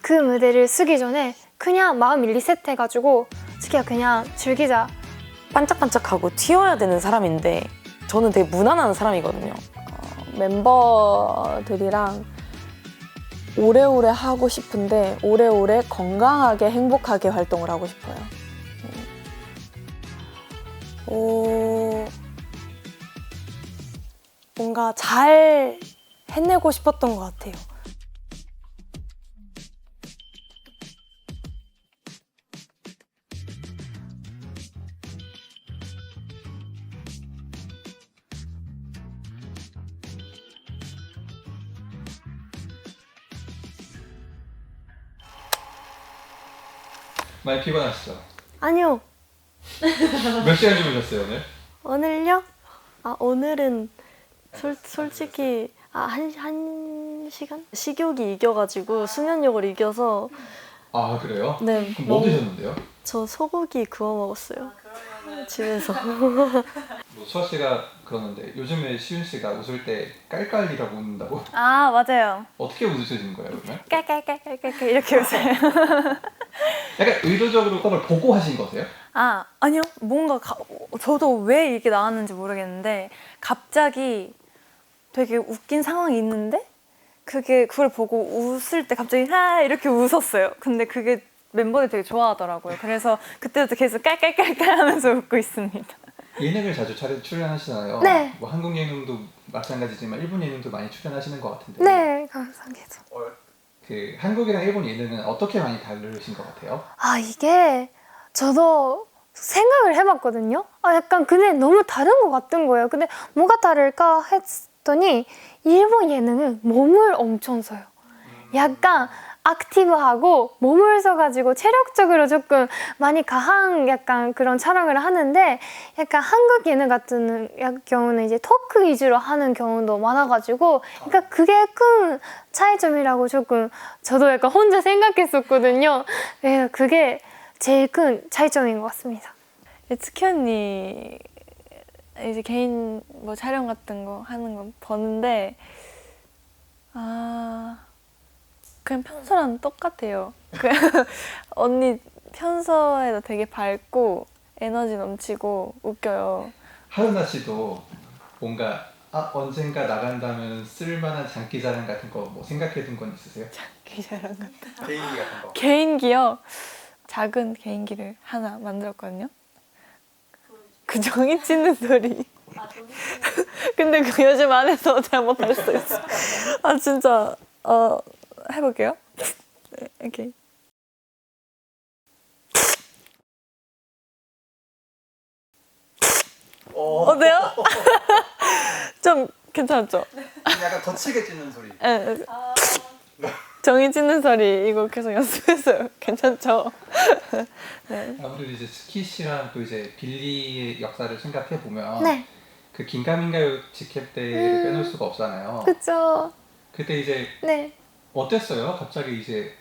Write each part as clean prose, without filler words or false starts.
그 무대를 쓰기 전에 그냥 마음 리셋해가지고 그냥 즐기자. 반짝반짝하고 튀어야 되는 사람인데 저는 되게 무난한 사람이거든요. 멤버들이랑 오래오래 하고 싶은데 오래오래 건강하게 행복하게 활동을 하고 싶어요. 뭔가 잘 해내고 싶었던 것 같아요. 많이 피곤하시죠? 아니요. 몇 시간 주무셨어요 오늘? 오늘요? 오늘은 솔직히 한 시간? 식욕이 이겨가지고 수면욕을 이겨서 아 그래요? 네, 그럼 뭐 드셨는데요? 저 소고기 구워 먹었어요. 집에서. 뭐 수아 씨가 그러는데 요즘에 시윤 씨가 웃을 때 깔깔이라고 웃는다고? 아 맞아요. 어떻게 웃으시는 거예요 그러면? 깔깔깔깔깔 이렇게 웃어요. 약간 의도적으로 그걸 보고 하신 거세요? 아 아니요. 뭔가 저도 왜 이게 나왔는지 모르겠는데 갑자기 되게 웃긴 상황이 있는데 그걸 보고 웃을 때 갑자기 하 이렇게 웃었어요. 근데 그게 멤버들이 되게 좋아하더라고요. 그래서 그때부터 계속 깔깔깔깔 하면서 웃고 있습니다. 예능을 자주 출연하시잖아요. 네. 뭐 한국 예능도 마찬가지지만 일본 예능도 많이 출연하시는 것 같은데. 네, 감사합니다. 그 한국이랑 일본 예능은 어떻게 많이 다르신 것 같아요? 이게 저도 생각을 해봤거든요. 약간 근데 너무 다른 것 같은 거예요. 근데 뭐가 다를까 했더니 일본 예능은 몸을 엄청 써요. 약간 액티브하고 몸을 써가지고 체력적으로 조금 많이 강한 약간 그런 촬영을 하는데 약간 한국 예능 같은 경우는 이제 토크 위주로 하는 경우도 많아가지고 그러니까 그게 큰 차이점이라고 조금 저도 약간 혼자 생각했었거든요. 그래서 그게 제일 큰 차이점인 것 같습니다. 츠키 언니 이제 개인 뭐 촬영 같은 거 하는 거 보는데 그냥 평소랑 똑같아요. 언니 평소에도 되게 밝고 에너지 넘치고 웃겨요. 하은아 씨도 뭔가 언젠가 나간다면 쓸만한 장기자랑 같은 거 뭐 생각해둔 건 있으세요? 장기자랑 같은 개인기 같은 거. 개인기요? 작은 개인기를 하나 만들었거든요. 그 종이 찢는 소리. 근데 그 요즘 안 해서 잘못할 수 있어. 진짜 해볼게요. 네, 오케이. 어때요? 좀 괜찮았죠? 약간 거칠게 찢는 소리. 네. 종이 찢는 소리 이거 계속 연습했어요. 괜찮죠? 네. 아무래도 이제 스키 씨랑 또 이제 빌리의 역사를 생각해 보면 네. 그 긴가민가요 직캠 때를 빼놓을 수가 없잖아요. 그쵸. 그때 이제 네. 어땠어요? 갑자기 이제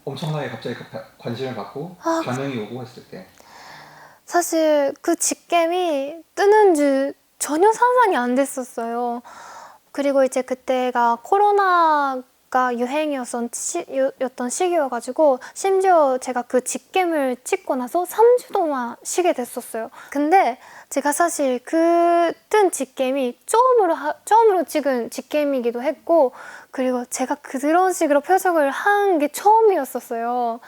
엄청나게 갑자기 관심을 받고 반응이 오고 했을 때. 사실 그 직캠이 뜨는 줄 전혀 상상이 안 됐었어요. 그리고 이제 그때가 코로나가 유행이었던 시기여가지고 심지어 제가 그 직캠을 찍고 나서 3주 동안 쉬게 됐었어요. 근데 제가 사실 그 뜬 직캠이 처음으로 찍은 직캠이기도 했고 그리고 제가 그런 식으로 표정을 한 게 처음이었었어요.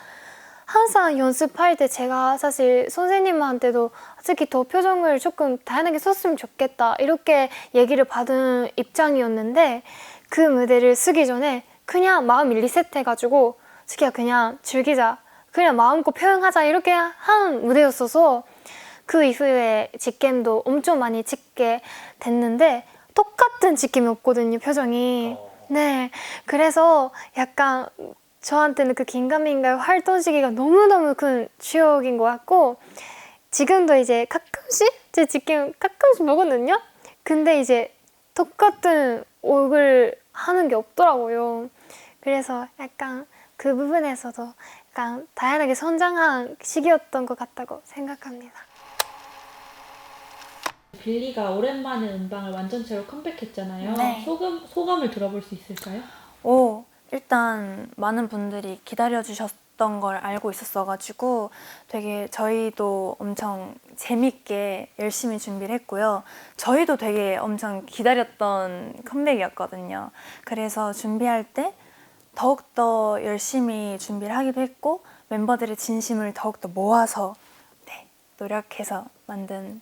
항상 연습할 때 제가 사실 선생님한테도 솔직히 더 표정을 조금 다양하게 썼으면 좋겠다 이렇게 얘기를 받은 입장이었는데 그 무대를 쓰기 전에 그냥 마음 리셋해가지고 그냥 즐기자 그냥 마음껏 표현하자 이렇게 한 무대였어서 그 이후에 직캠도 엄청 많이 찍게 됐는데 똑같은 직캠이 없거든요 표정이. 네, 그래서 약간 저한테는 그 긴가민가요 활동 시기가 너무너무 큰 추억인 것 같고 지금도 이제 가끔씩 제 직캠 가끔씩 보거든요. 근데 이제 똑같은 얼굴 하는 게 없더라고요. 그래서 약간 그 부분에서도 약간 다양하게 성장한 시기였던 것 같다고 생각합니다. 빌리가 오랜만에 음방을 완전체로 컴백했잖아요. 네. 소감을 들어볼 수 있을까요? 일단 많은 분들이 기다려주셨던 걸 알고 있었어가지고 되게 저희도 엄청 재밌게 열심히 준비를 했고요. 저희도 되게 엄청 기다렸던 컴백이었거든요. 그래서 준비할 때 더욱더 열심히 준비를 하기도 했고 멤버들의 진심을 더욱더 모아서 네, 노력해서 만든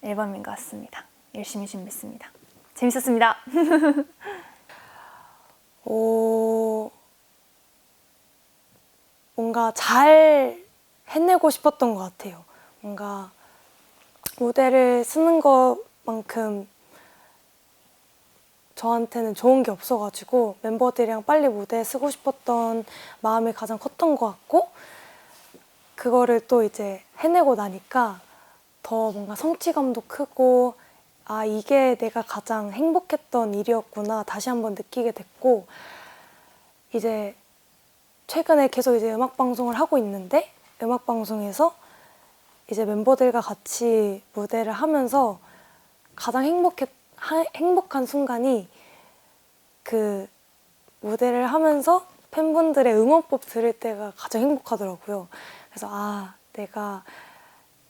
앨범인 것 같습니다. 열심히 준비했습니다. 재밌었습니다. 뭔가 잘 해내고 싶었던 것 같아요. 뭔가 무대를 쓰는 것만큼 저한테는 좋은 게 없어가지고 멤버들이랑 빨리 무대에 쓰고 싶었던 마음이 가장 컸던 것 같고 그거를 또 이제 해내고 나니까 더 뭔가 성취감도 크고 아 이게 내가 가장 행복했던 일이었구나 다시 한번 느끼게 됐고 이제 최근에 계속 이제 음악 방송을 하고 있는데 음악 방송에서 이제 멤버들과 같이 무대를 하면서 가장 행복한 순간이 그 무대를 하면서 팬분들의 응원법 들을 때가 가장 행복하더라고요. 그래서 아 내가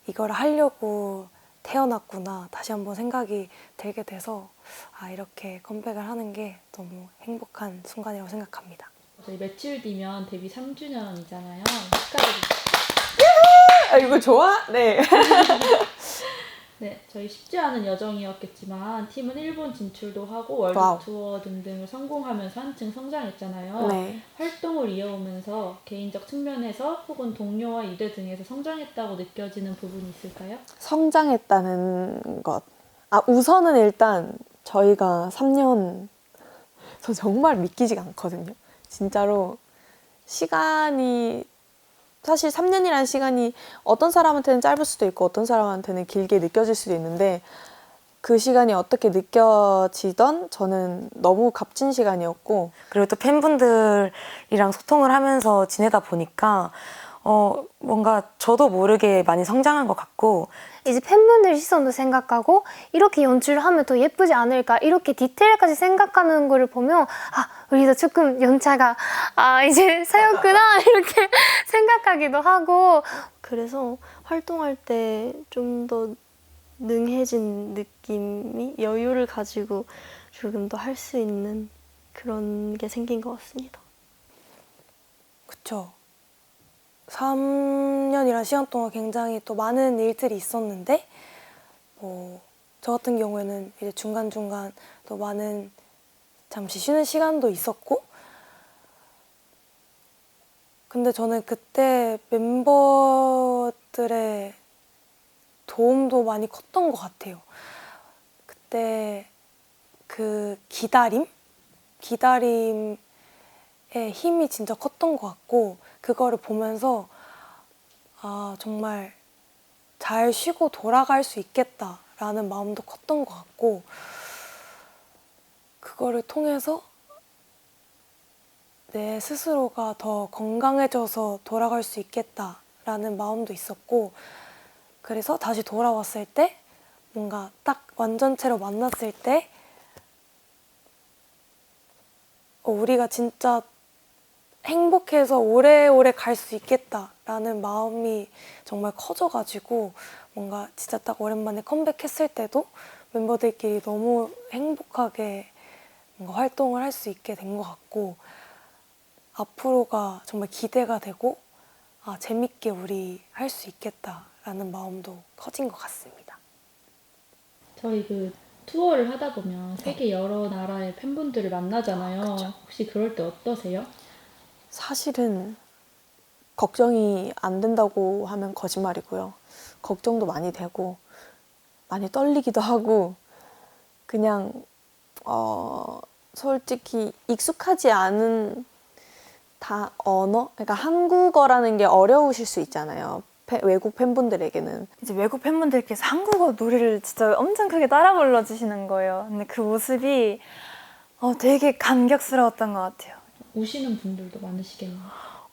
이걸 하려고 태어났구나 다시 한번 생각이 들게 돼서 아 이렇게 컴백을 하는 게 너무 행복한 순간이라고 생각합니다. 저희 며칠 뒤면 데뷔 3주년이잖아요. 축하드립니다. 아, 이거 좋아? 네. 네, 저희 쉽지 않은 여정이었겠지만 팀은 일본 진출도 하고 월드 와우. 투어 등등을 성공하면서 한층 성장했잖아요. 네. 활동을 이어오면서 개인적 측면에서 혹은 동료와 유대 등에서 성장했다고 느껴지는 부분이 있을까요? 성장했다는 것. 아, 우선은 일단 저희가 3년, 저 정말 믿기지가 않거든요. 진짜로 시간이, 사실 3년이라는 시간이 어떤 사람한테는 짧을 수도 있고 어떤 사람한테는 길게 느껴질 수도 있는데 그 시간이 어떻게 느껴지던 저는 너무 값진 시간이었고 그리고 또 팬분들이랑 소통을 하면서 지내다 보니까 뭔가 저도 모르게 많이 성장한 것 같고 이제 팬분들 시선도 생각하고 이렇게 연출을 하면 더 예쁘지 않을까 이렇게 디테일까지 생각하는 거를 보면 아 우리도 조금 연차가 이제 쌓였구나 이렇게 생각하기도 하고 그래서 활동할 때 좀 더 능해진 느낌이 여유를 가지고 조금 더 할 수 있는 그런 게 생긴 것 같습니다. 그쵸. 3년이라는 시간 동안 굉장히 또 많은 일들이 있었는데 저 같은 경우에는 이제 중간중간 또 많은 잠시 쉬는 시간도 있었고 근데 저는 그때 멤버들의 도움도 많이 컸던 것 같아요. 그때 그 기다림의 힘이 진짜 컸던 것 같고 그거를 보면서 아 정말 잘 쉬고 돌아갈 수 있겠다라는 마음도 컸던 것 같고 그거를 통해서 내 스스로가 더 건강해져서 돌아갈 수 있겠다라는 마음도 있었고 그래서 다시 돌아왔을 때 뭔가 딱 완전체로 만났을 때 우리가 진짜 행복해서 오래오래 갈 수 있겠다라는 마음이 정말 커져가지고 뭔가 진짜 딱 오랜만에 컴백했을 때도 멤버들끼리 너무 행복하게 뭔가 활동을 할 수 있게 된 것 같고 앞으로가 정말 기대가 되고 재밌게 우리 할 수 있겠다라는 마음도 커진 것 같습니다. 저희 그 투어를 하다 보면 세계 여러 나라의 팬분들을 만나잖아요. 그쵸. 혹시 그럴 때 어떠세요? 사실은 걱정이 안 된다고 하면 거짓말이고요. 걱정도 많이 되고 많이 떨리기도 하고 그냥 솔직히 익숙하지 않은 언어? 그러니까 한국어라는 게 어려우실 수 있잖아요. 외국 팬분들에게는. 이제 외국 팬분들께서 한국어 노래를 진짜 엄청 크게 따라 불러주시는 거예요. 근데 그 모습이 되게 감격스러웠던 것 같아요. 우시는 분들도 많으시겠네요.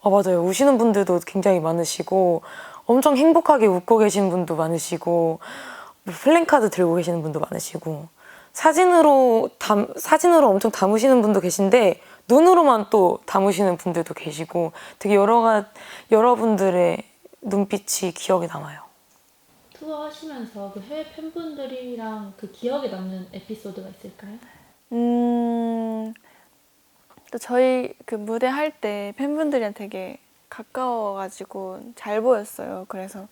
맞아요. 우시는 분들도 굉장히 많으시고 엄청 행복하게 웃고 계신 분도 많으시고 플랜카드 들고 계시는 분도 많으시고 사진으로 엄청 담으시는 분도 계신데 눈으로만 또 담으시는 분들도 계시고 되게 여러분들의 눈빛이 기억에 남아요. 투어 하시면서 그 해외 팬분들이랑 그 기억에 남는 에피소드가 있을까요? 또 저희 그 무대 할 때 팬분들이랑 되게 가까워가지고 잘 보였어요. 그래서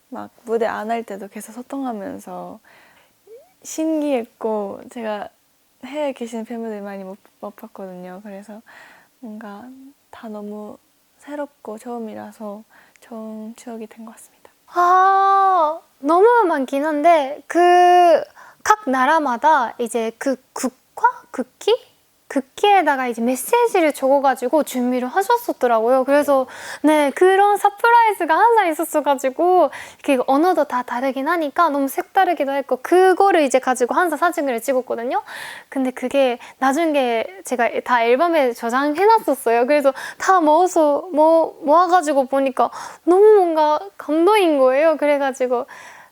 막 무대 안 할 때도 계속 소통하면서 신기했고, 제가 해외에 계시는 팬분들이 많이 못 봤거든요. 그래서 뭔가 다 너무 새롭고 처음이라서 좋은 추억이 된 것 같습니다. 아, 너무 많긴 한데 그 각 나라마다 이제 그 국기에다가 이제 메시지를 적어가지고 준비를 하셨었더라고요. 그래서 네, 그런 서프라이즈가 항상 있었어가지고 이렇게 언어도 다 다르긴 하니까 너무 색다르기도 했고, 그거를 이제 가지고 항상 사진을 찍었거든요. 근데 그게 나중에 제가 다 앨범에 저장해놨었어요. 그래서 다 모아가지고 보니까 너무 뭔가 감동인 거예요. 그래가지고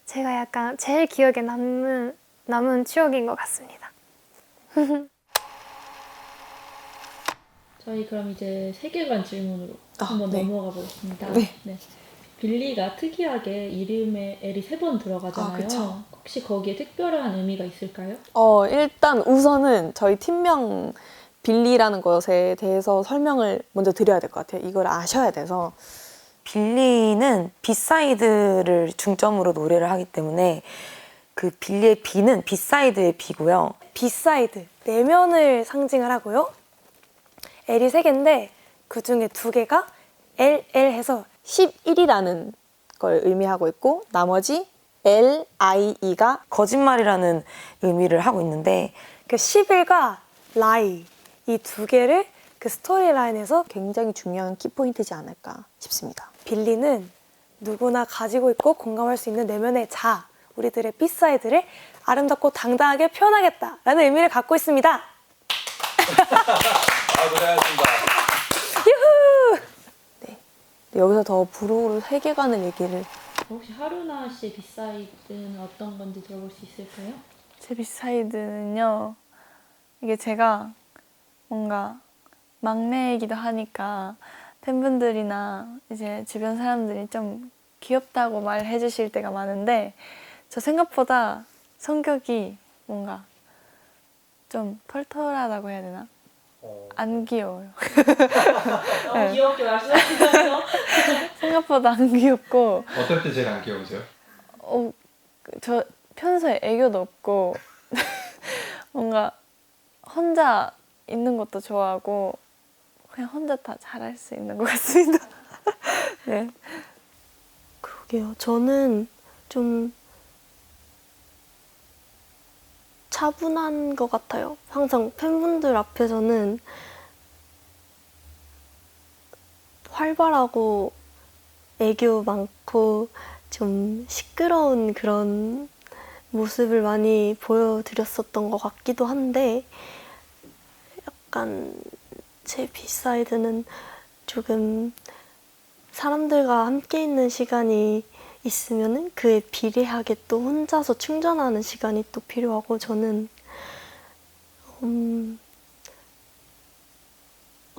제가 약간 제일 기억에 남은 추억인 것 같습니다. 저희 그럼 이제 세계관 질문으로 한번 네. 넘어가 보겠습니다. 네. 빌리가 특이하게 이름에 L이 3번 들어가잖아요. 그쵸. 혹시 거기에 특별한 의미가 있을까요? 일단 우선은 저희 팀명 빌리라는 것에 대해서 설명을 먼저 드려야 될 것 같아요. 이걸 아셔야 돼서. 빌리는 비사이드를 중점으로 노래를 하기 때문에 그 빌리의 B는 비사이드의 B고요. 비사이드, 내면을 상징을 하고요. L이 3개인데 그 중에 2개가 LL 해서 11이라는 걸 의미하고 있고, 나머지 LIE가 거짓말이라는 의미를 하고 있는데 그 11과 lie 이 2개를 그 스토리라인에서 굉장히 중요한 키포인트지 않을까 싶습니다. 빌리는 누구나 가지고 있고 공감할 수 있는 내면의 자, 우리들의 B사이드를 아름답고 당당하게 표현하겠다라는 의미를 갖고 있습니다. 고생하셨습니다. 여기서 더 부르르 세계관을 얘기를. 혹시 하루나 씨의 비사이드는 어떤 건지 들어볼 수 있을까요? 제 비사이드는요, 이게 제가 뭔가 막내이기도 하니까 팬분들이나 이제 주변 사람들이 좀 귀엽다고 말해 주실 때가 많은데, 저 생각보다 성격이 뭔가 좀 털털하다고 해야 되나? 안 귀여워요. 너무 귀엽게 말씀하시네요. 생각보다 안 귀엽고, 어떨 때 제일 안 귀여우세요? 저 평소에 애교도 없고 뭔가 혼자 있는 것도 좋아하고 그냥 혼자 다 잘할 수 있는 것 같습니다. 네. 그러게요. 저는 좀 차분한 것 같아요. 항상 팬분들 앞에서는 활발하고 애교 많고 좀 시끄러운 그런 모습을 많이 보여드렸었던 것 같기도 한데, 약간 제 비사이드는 조금 사람들과 함께 있는 시간이 있으면은 그에 비례하게 또 혼자서 충전하는 시간이 또 필요하고, 저는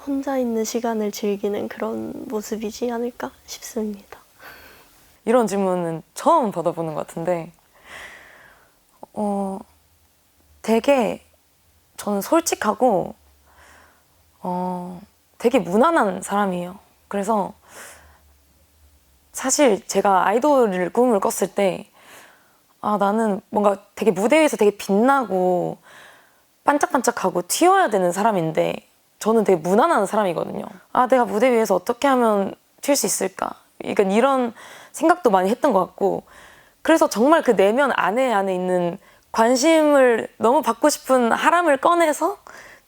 혼자 있는 시간을 즐기는 그런 모습이지 않을까 싶습니다. 이런 질문은 처음 받아보는 것 같은데 되게 저는 솔직하고 되게 무난한 사람이에요. 그래서 사실 제가 아이돌을 꿈을 꿨을 때 나는 뭔가 되게 무대 위에서 되게 빛나고 반짝반짝하고 튀어야 되는 사람인데 저는 되게 무난한 사람이거든요. 내가 무대 위에서 어떻게 하면 튈 수 있을까? 그러니까 이런 생각도 많이 했던 것 같고, 그래서 정말 그 내면 안에 있는 관심을 너무 받고 싶은 하람을 꺼내서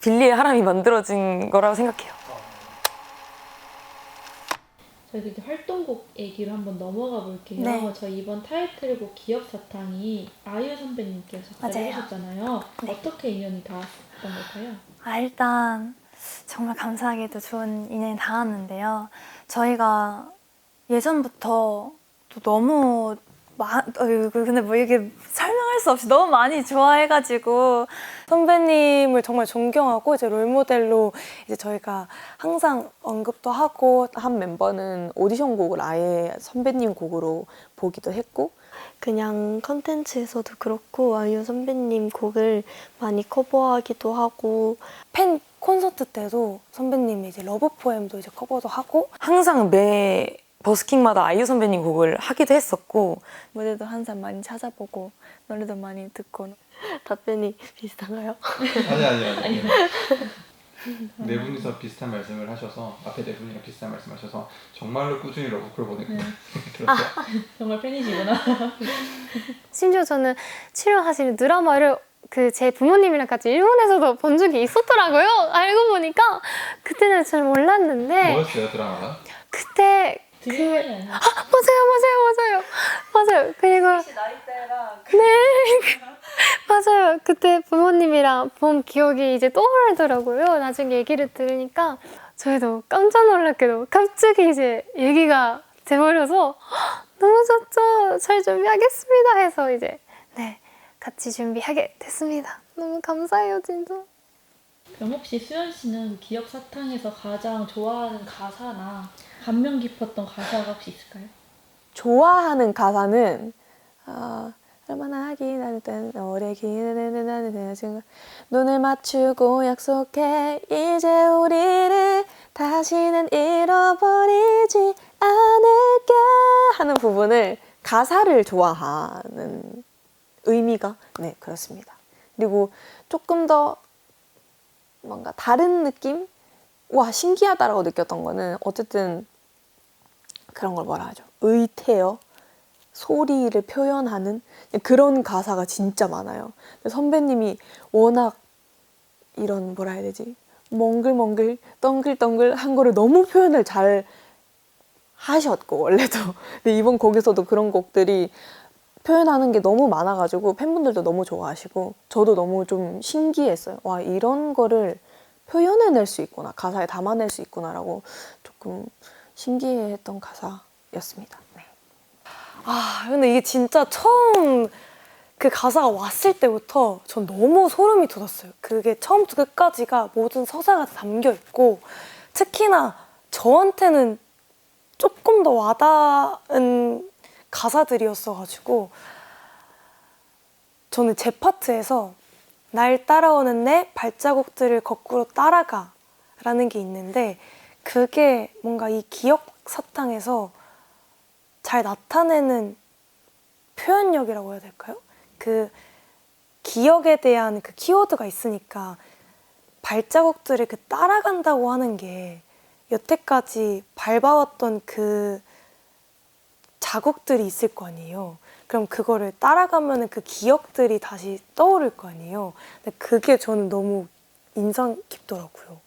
빌리의 하람이 만들어진 거라고 생각해요. 저희 이제 활동곡 얘기로 한번 넘어가 볼게요. 네. 저희 이번 타이틀곡 기억사탕이 아이유 선배님께서 맞아요. 해주셨잖아요. 네. 어떻게 인연이 닿았던 걸까요? 일단 정말 감사하게도 좋은 인연이 닿았는데요. 저희가 예전부터 또 너무 근데 뭐 이게 설명할 수 없이 너무 많이 좋아해가지고 선배님을 정말 존경하고 이제 롤모델로 이제 저희가 항상 언급도 하고 한 멤버는 오디션 곡을 아예 선배님 곡으로 보기도 했고 그냥 컨텐츠에서도 그렇고 아이유 선배님 곡을 많이 커버하기도 하고 팬 콘서트 때도 선배님이 이제 러브 포엠도 이제 커버도 하고 항상 매 버스킹마다 아이유 선배님 곡을 하기도 했었고 무대도 항상 많이 찾아보고 노래도 많이 듣고 답변이 비슷한가요? 아니. 네 분이서 비슷한 말씀을 하셔서 앞에 네 분이랑 비슷한 말씀하셔서 정말로 꾸준히 러브콜 보냈구나 들었어요. 정말 팬이시구나. 심지어 저는 출연하시는 드라마를 그 제 부모님이랑 같이 일본에서도 본 적이 있었더라고요. 알고 보니까 그때는 잘 몰랐는데 뭐였어요 드라마가? 그때 드림이 아니에요? 맞아요. 그리고 맞아요. 그때 부모님이랑 본 기억이 이제 떠오르더라고요. 나중에 얘기를 들으니까 저희도 깜짝 놀랐게도 갑자기 이제 얘기가 돼버려서 너무 좋죠. 잘 준비하겠습니다 해서 이제 네 같이 준비하게 됐습니다. 너무 감사해요 진짜. 그럼 혹시 수연 씨는 기억 사탕에서 가장 좋아하는 가사나 감명 깊었던 가사가 혹시 있을까요? 좋아하는 가사는 얼마나 하긴 할 땐 오래 기다리는 나는 지금 눈을 맞추고 약속해 이제 우리를 다시는 잃어버리지 않을게 하는 부분을 가사를 좋아하는 의미가 네 그렇습니다. 그리고 조금 더 뭔가 다른 느낌? 와 신기하다라고 느꼈던 거는 어쨌든 그런 걸 뭐라 하죠? 의태어 소리를 표현하는 그런 가사가 진짜 많아요. 선배님이 워낙 이런 뭐라 해야 되지? 몽글몽글 덩글덩글 한 거를 너무 표현을 잘 하셨고 원래도 근데 이번 곡에서도 그런 곡들이 표현하는 게 너무 많아가지고 팬분들도 너무 좋아하시고 저도 너무 좀 신기했어요. 와 이런 거를 표현해낼 수 있구나 가사에 담아낼 수 있구나라고 조금 신기했던 가사였습니다. 네. 근데 이게 진짜 처음 그 가사가 왔을 때부터 전 너무 소름이 돋았어요. 그게 처음부터 끝까지가 모든 서사가 담겨 있고 특히나 저한테는 조금 더 와닿은 가사들이었어가지고 저는 제 파트에서 날 따라오는 내 발자국들을 거꾸로 따라가 라는 게 있는데 그게 뭔가 이 기억 사탕에서 잘 나타내는 표현력이라고 해야 될까요? 그 기억에 대한 그 키워드가 있으니까 발자국들을 그 따라간다고 하는 게 여태까지 밟아왔던 그 자국들이 있을 거 아니에요. 그럼 그거를 따라가면 그 기억들이 다시 떠오를 거 아니에요. 근데 그게 저는 너무 인상 깊더라고요.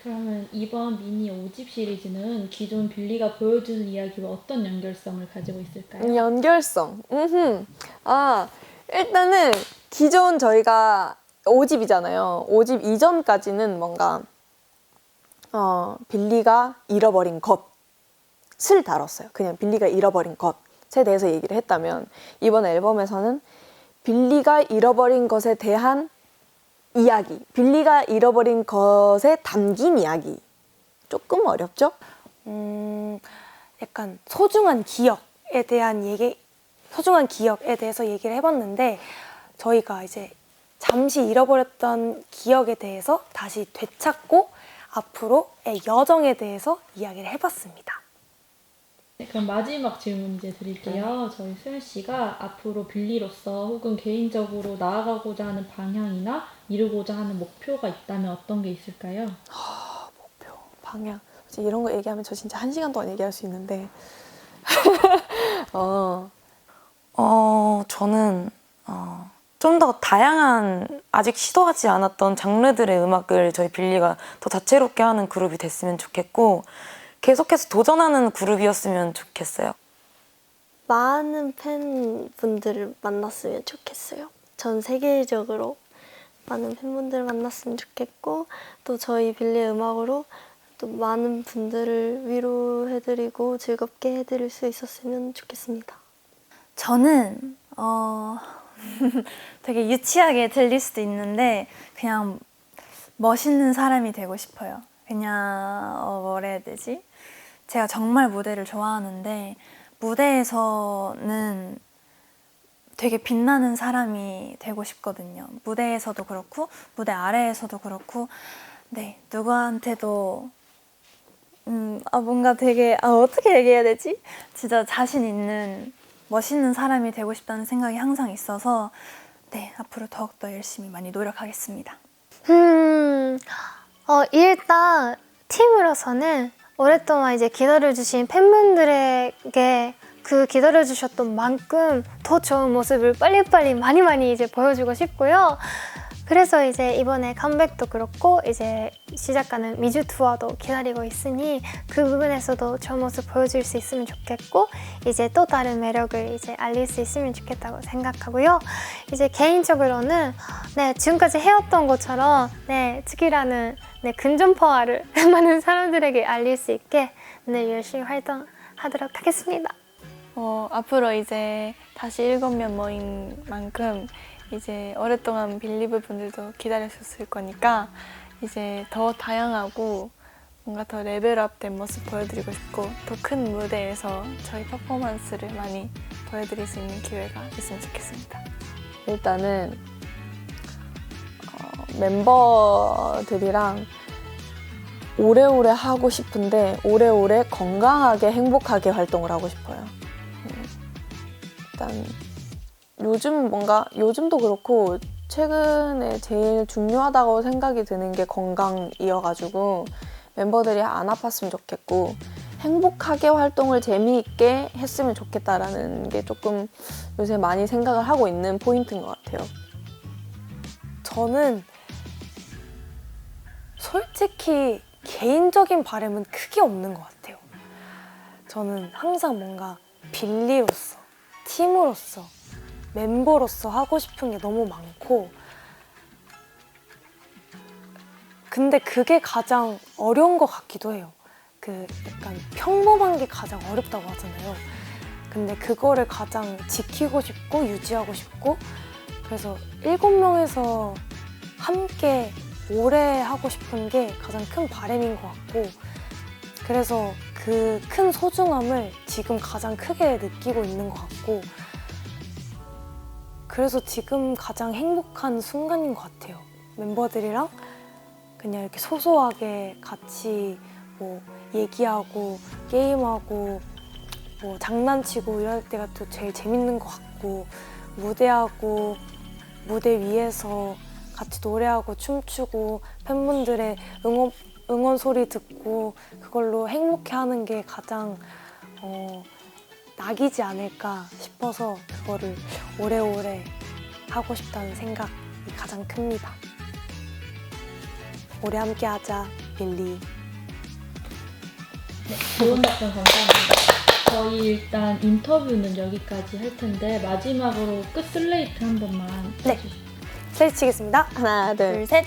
그러면 이번 미니 5집 시리즈는 기존 빌리가 보여주는 이야기와 어떤 연결성을 가지고 있을까요? 연결성. 일단은 기존 저희가 5집이잖아요. 5집 이전까지는 뭔가 빌리가 잃어버린 것을 다뤘어요. 그냥 빌리가 잃어버린 것에 대해서 얘기를 했다면 이번 앨범에서는 빌리가 잃어버린 것에 대한 이야기, 빌리가 잃어버린 것에 담긴 이야기. 조금 어렵죠? 약간 소중한 기억에 대해서 얘기를 해봤는데 저희가 이제 잠시 잃어버렸던 기억에 대해서 다시 되찾고 앞으로의 여정에 대해서 이야기를 해봤습니다. 네, 그럼 마지막 질문 이제 드릴게요. 저희 수연 씨가 앞으로 빌리로서 혹은 개인적으로 나아가고자 하는 방향이나 이루고자 하는 목표가 있다면 어떤 게 있을까요? 목표, 방향. 이런 거 얘기하면 저 진짜 1시간 동안 얘기할 수 있는데 저는 좀 더 다양한 아직 시도하지 않았던 장르들의 음악을 저희 빌리가 더 다채롭게 하는 그룹이 됐으면 좋겠고 계속해서 도전하는 그룹이었으면 좋겠어요. 많은 팬분들을 만났으면 좋겠어요. 전 세계적으로 많은 팬분들을 만났으면 좋겠고 또 저희 빌리의 음악으로 또 많은 분들을 위로해드리고 즐겁게 해드릴 수 있었으면 좋겠습니다. 저는 되게 유치하게 들릴 수도 있는데 그냥 멋있는 사람이 되고 싶어요. 그냥 뭐라 해야 되지? 제가 정말 무대를 좋아하는데 무대에서는 되게 빛나는 사람이 되고 싶거든요. 무대에서도 그렇고 무대 아래에서도 그렇고 네, 누구한테도 뭔가 되게 어떻게 얘기해야 되지? 진짜 자신 있는 멋있는 사람이 되고 싶다는 생각이 항상 있어서 네, 앞으로 더욱더 열심히 많이 노력하겠습니다. 일단 팀으로서는 오랫동안 이제 기다려주신 팬분들에게 그 기다려주셨던 만큼 더 좋은 모습을 빨리빨리 많이 이제 보여주고 싶고요. 그래서 이제 이번에 컴백도 그렇고 이제 시작하는 미주 투어도 기다리고 있으니 그 부분에서도 좋은 모습 보여줄 수 있으면 좋겠고 이제 또 다른 매력을 이제 알릴 수 있으면 좋겠다고 생각하고요. 이제 개인적으로는 네, 지금까지 해왔던 것처럼 네, 특이라는 네, 근전파화를 많은 사람들에게 알릴 수 있게 네, 열심히 활동하도록 하겠습니다. 앞으로 이제 다시 7명 모인 만큼 이제 오랫동안 빌리브 분들도 기다리셨을 거니까 이제 더 다양하고 뭔가 더 레벨업된 모습 보여드리고 싶고 더 큰 무대에서 저희 퍼포먼스를 많이 보여드릴 수 있는 기회가 있으면 좋겠습니다. 일단은 멤버들이랑 오래오래 하고 싶은데 오래오래 건강하게 행복하게 활동을 하고 싶어요. 일단 요즘도 그렇고 최근에 제일 중요하다고 생각이 드는 게 건강이어가지고 멤버들이 안 아팠으면 좋겠고 행복하게 활동을 재미있게 했으면 좋겠다라는 게 조금 요새 많이 생각을 하고 있는 포인트인 것 같아요. 저는 솔직히 개인적인 바람은 크게 없는 것 같아요. 저는 항상 뭔가 빌리로서, 팀으로서, 멤버로서 하고 싶은 게 너무 많고 근데 그게 가장 어려운 것 같기도 해요. 그 약간 평범한 게 가장 어렵다고 하잖아요. 근데 그거를 가장 지키고 싶고 유지하고 싶고 그래서 7명에서 함께 오래 하고 싶은 게 가장 큰 바람인 것 같고 그래서 그 큰 소중함을 지금 가장 크게 느끼고 있는 것 같고 그래서 지금 가장 행복한 순간인 것 같아요. 멤버들이랑 그냥 이렇게 소소하게 같이 뭐 얘기하고 게임하고 뭐 장난치고 이럴 때가 또 제일 재밌는 것 같고 무대하고 무대 위에서 같이 노래하고 춤추고 팬분들의 응원 소리 듣고 그걸로 행복해하는 게 가장 낙이지 않을까 싶어서 그거를 오래오래 하고 싶다는 생각이 가장 큽니다. 오래 함께하자, 빌리. 네, 좋은 답변 감사합니다. 저희 일단 인터뷰는 여기까지 할 텐데 마지막으로 끝 슬레이트 한 번만 네. 해주시죠. 슬레이트 치겠습니다. 하나, 둘, 둘, 셋.